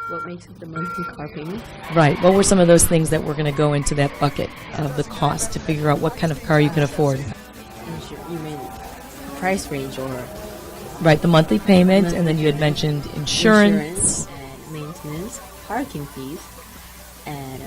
What makes up the monthly car payment? Right. What were some of those things that were going to go into that bucket of the cost to figure out what kind of car you can afford? You mean price range or? Right, the monthly payment, and then you had mentioned insurance and maintenance, parking fees, and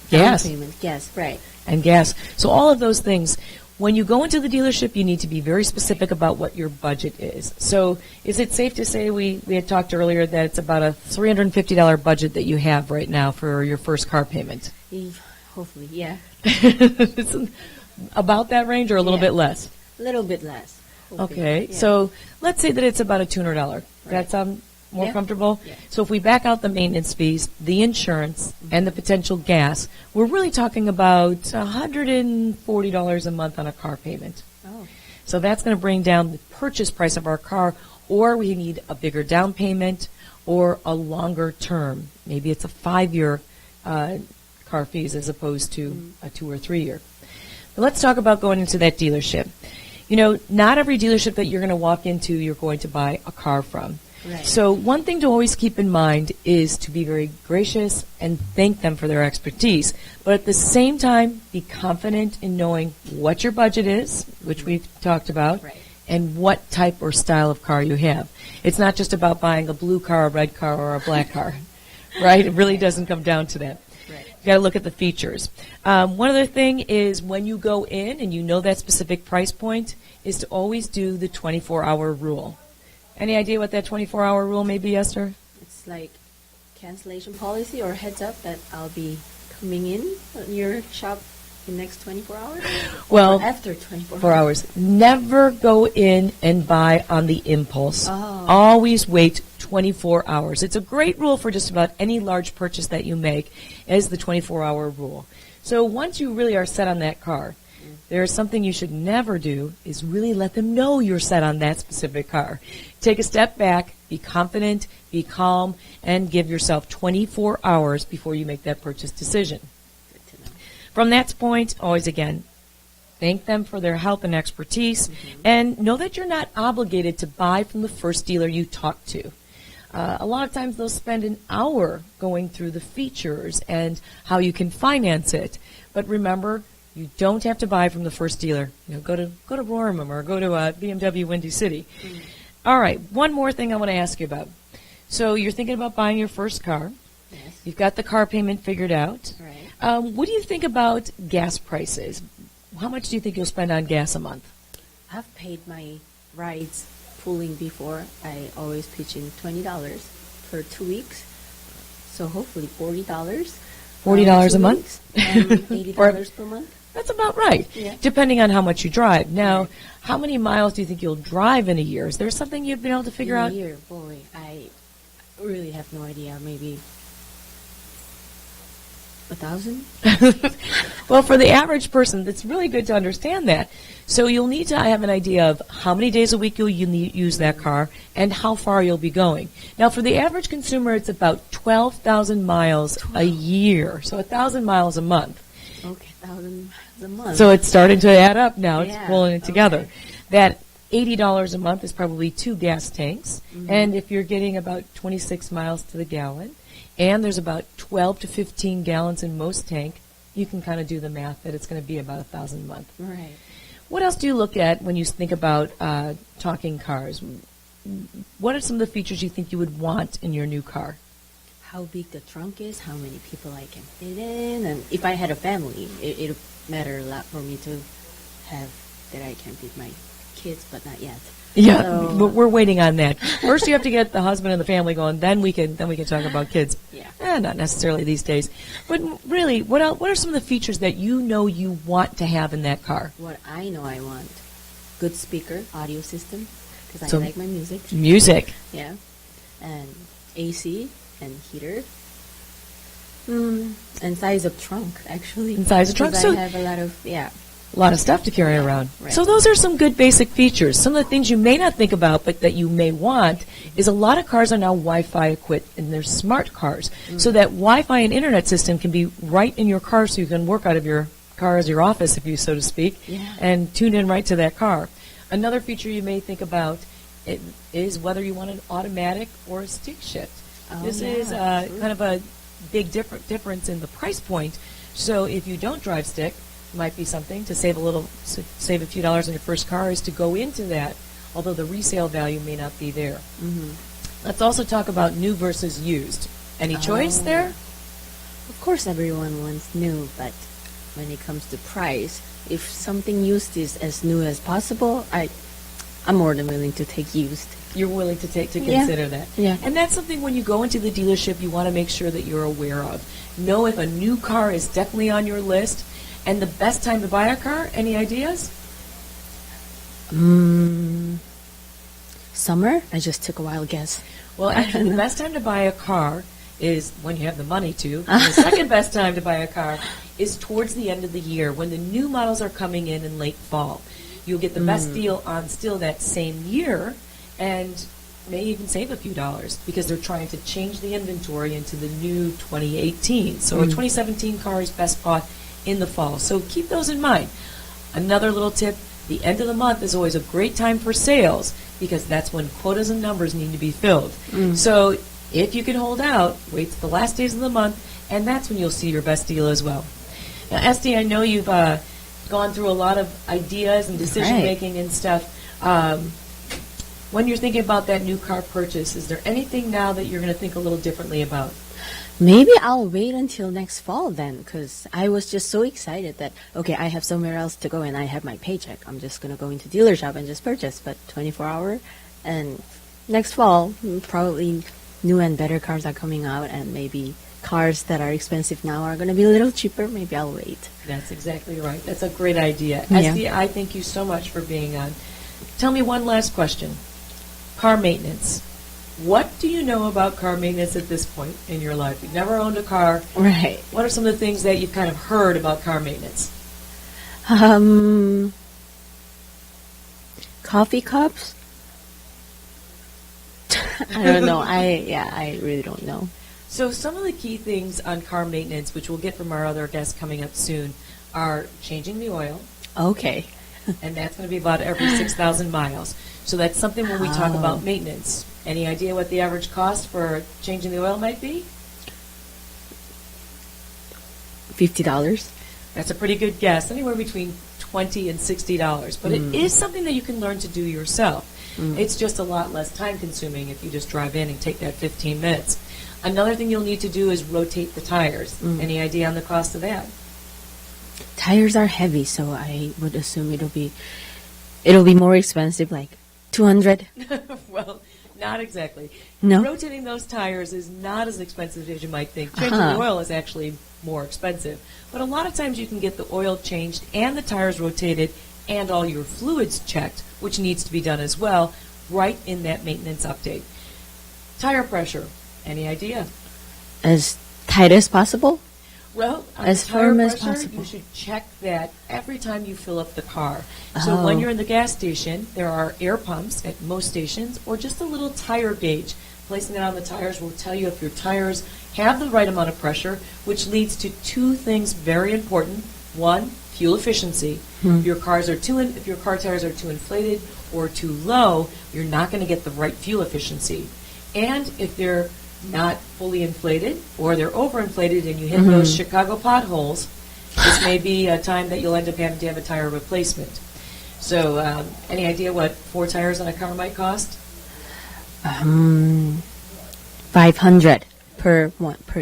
gas. down payment, gas, right. And gas. So all of those things. When you go into the dealership, you need to be very specific about what your budget is. So is it safe to say we had talked earlier that it's about a $350 budget that you have right now for your first car payment? Hopefully, yeah. It's about that range or a little bit less? A little bit less. Hopefully. Okay, Yeah. so let's say that it's about a $200. That sound more comfortable? Yeah. So if we back out the maintenance fees, the insurance, and the potential gas, we're really talking about $140 a month on a car payment. Oh, So that's going to bring down the purchase price of our car, or we need a bigger down payment or a longer term. Maybe it's a 5-year car fees as opposed to a 2 or 3 year. But let's talk about going into that dealership. You know, not every dealership that you're going to walk into you're going to buy a car from. right. So one thing to always keep in mind is to be very gracious and thank them for their expertise. But at the same time, be confident in knowing what your budget is, which we've talked about, Right. and what type or style of car you have. It's not just about buying a blue car, a red car, or a black car, right? It really doesn't come down to that. Right. You got to look at the features. One other thing is when you go in and you know that specific price point is to always do the 24-hour rule. Any idea what that 24-hour rule may be, Esther? It's like cancellation policy or heads up that I'll be coming in your shop in next 24 hours? Well, or after 24 4 hours. Never go in and buy on the impulse. Oh. Always wait 24 hours. It's a great rule for just about any large purchase that you make, is the 24-hour rule. So once you really are set on that car, there is something you should never do is really let them know you're set on that specific car. Take a step back, be confident, be calm, and give yourself 24 hours before you make that purchase decision. Good to know. From that point, always again, thank them for their help and expertise, and know that you're not obligated to buy from the first dealer you talk to. A lot of times they'll spend an hour going through the features and how you can finance it. But remember, you don't have to buy from the first dealer. You know, go to Rorman or go to BMW Windy City. All right, one more thing I want to ask you about. So you're thinking about buying your first car. Yes. You've got the car payment figured out. Right. What do you think about gas prices? How much do you think you'll spend on gas a month? I've paid my rides pooling before. I always pitch in $20 for 2 weeks. So hopefully $40. $40 a month? And $80 per month. That's about right, Yeah. depending on how much you drive. Now, Right. how many miles do you think you'll drive in a year? Is there something you've been able to figure In a out? year, boy, I really have no idea. Maybe 1,000? Well, for the average person, it's really good to understand that. So you'll need to have an idea of how many days a week you'll use that car and how far you'll be going. Now, for the average consumer, it's about 12,000 miles a year, so 1,000 miles a month. Okay, 1,000 a month. So it's starting to add up now. It's Yeah, pulling it together. okay. That $80 a month is probably 2 gas tanks. And if you're getting about 26 miles to the gallon, and there's about 12 to 15 gallons in most tank, you can kind of do the math that it's going to be about 1,000 a month. Right. What else do you look at when you think about talking cars? What are some of the features you think you would want in your new car? How big the trunk is, how many people I can fit in, and if I had a family, it would matter a lot for me to have that I can feed my kids, but not yet. Yeah, So- but we're waiting on that. First, you have to get the husband and the family going. Then we can talk about kids. Yeah. Not necessarily these days, but really, what are some of the features that you know you want to have in that car? What I know I want, good speaker, audio system, because So- I like my music. Music. Yeah. And AC and heater. And size of trunk, actually. And size of trunk, Because so- I have a lot of, A lot of stuff to carry around. Right. So those are some good basic features. Some of the things you may not think about, but that you may want, is a lot of cars are now Wi-Fi equipped, and they're smart cars. So that Wi-Fi and internet system can be right in your car, so you can work out of your car as your office, if you so to speak, Yeah. and tune in right to that car. Another feature you may think about it is whether you want an automatic or a stick shift. Oh, This yeah, is true. kind of a big difference in the price point. So if you don't drive stick, might be something to save a few dollars on your first car is to go into that, although the resale value may not be there. Mm-hmm. Let's also talk about new versus used. Any choice there? Of course, everyone wants new, but when it comes to price, if something used is as new as possible, I'm more than willing to take used. You're willing to take to Yeah. consider that. Yeah. And that's something when you go into the dealership you want to make sure that you're aware of. Know if a new car is definitely on your list and the best time to buy a car. Any ideas? Summer? I just took a wild guess. Well, actually, the best time to buy a car is when you have the money to. And the second best time to buy a car is towards the end of the year when the new models are coming in late fall. You'll get the best deal on still that same year and may even save a few dollars because they're trying to change the inventory into the new 2018. So a 2017 car is best bought in the fall. So keep those in mind. Another little tip, the end of the month is always a great time for sales because that's when quotas and numbers need to be filled. So if you can hold out, wait till the last days of the month, and that's when you'll see your best deal as well. Now, Esty, I know you've gone through a lot of ideas and decision making and stuff. When you're thinking about that new car purchase, is there anything now that you're going to think a little differently about? Maybe I'll wait until next fall then, because I was just so excited that, okay, I have somewhere else to go and I have my paycheck. I'm just going to go into dealer shop and just purchase, but 24-hour. And next fall, probably new and better cars are coming out, and maybe cars that are expensive now are going to be a little cheaper. Maybe I'll wait. That's exactly right. That's a great idea. Yeah. Esty, I thank you so much for being on. Tell me one last question. Car maintenance. What do you know about car maintenance at this point in your life? You've never owned a car. Right. What are some of the things that you've kind of heard about car maintenance? Coffee cups? I don't know. I really don't know. So some of the key things on car maintenance, which we'll get from our other guests coming up soon, are changing the oil, Okay. and that's going to be about every 6,000 miles. So that's something when we talk Oh. about maintenance. Any idea what the average cost for changing the oil might be? $50? That's a pretty good guess, anywhere between $20 and $60. But it is something that you can learn to do yourself. It's just a lot less time consuming if you just drive in and take that 15 minutes. Another thing you'll need to do is rotate the tires. Any idea on the cost of that? Tires are heavy, so I would assume it'll be more expensive, like 200. Well, not exactly. No? Rotating those tires is not as expensive as you might think. Changing the oil is actually more expensive. But a lot of times you can get the oil changed and the tires rotated and all your fluids checked, which needs to be done as well, right in that maintenance update. Tire pressure. Any idea? As tight as possible? Well, on As the tire firm as pressure, possible. you should check that every time you fill up the car. So when you're in the gas station, there are air pumps at most stations or just a little tire gauge. Placing it on the tires will tell you if your tires have the right amount of pressure, which leads to two things very important. One, fuel efficiency. If your car tires are too inflated or too low, you're not going to get the right fuel efficiency. And if they're not fully inflated or they're overinflated and you hit those Chicago potholes, this may be a time that you'll end up having to have a tire replacement. So any idea what 4 tires on a car might cost? 500 per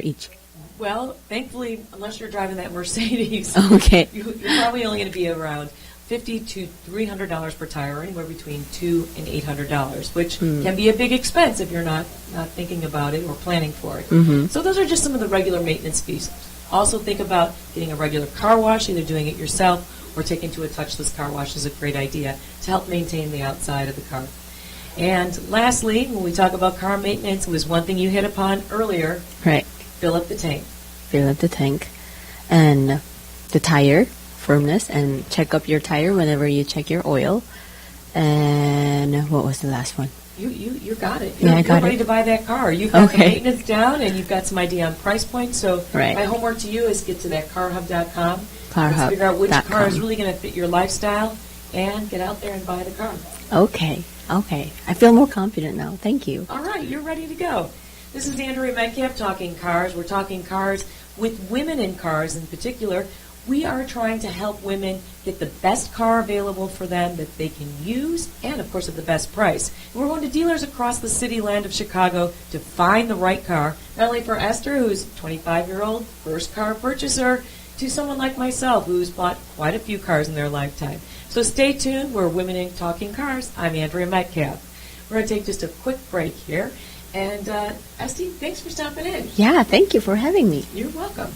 each. Well, thankfully, unless you're driving that Mercedes, Okay. you're probably only going to be around $50 to $300 per tire, anywhere between $200 and $800, which can be a big expense if you're not thinking about it or planning for it. So those are just some of the regular maintenance fees. Also think about getting a regular car wash, either doing it yourself or taking to a touchless car wash is a great idea to help maintain the outside of the car. And lastly, when we talk about car maintenance, it was one thing you hit upon earlier, Right. fill up the tank. Fill up the tank and the tire firmness, and check up your tire whenever you check your oil. And what was the last one? You got it. Yeah, I got you're ready it. to buy that car. You've got the Okay. maintenance down, and you've got some idea on price point. So Right. my homework to you is get to that carhub.com. Let's Carhub.com. figure out which car is really going to fit your lifestyle, and get out there and buy the car. Okay. Okay. I feel more confident now. Thank you. All right, you're ready to go. This is Andrea Metcalf talking cars. We're talking cars with women in cars in particular. We are trying to help women get the best car available for them that they can use and, of course, at the best price. And we're going to dealers across the city land of Chicago to find the right car, not only for Esther, who's a 25-year-old first car purchaser, to someone like myself who's bought quite a few cars in their lifetime. So stay tuned. We're Women in Talking Cars. I'm Andrea Metcalf. We're going to take just a quick break here. And, Esty, thanks for stopping in. Yeah, thank you for having me. You're welcome.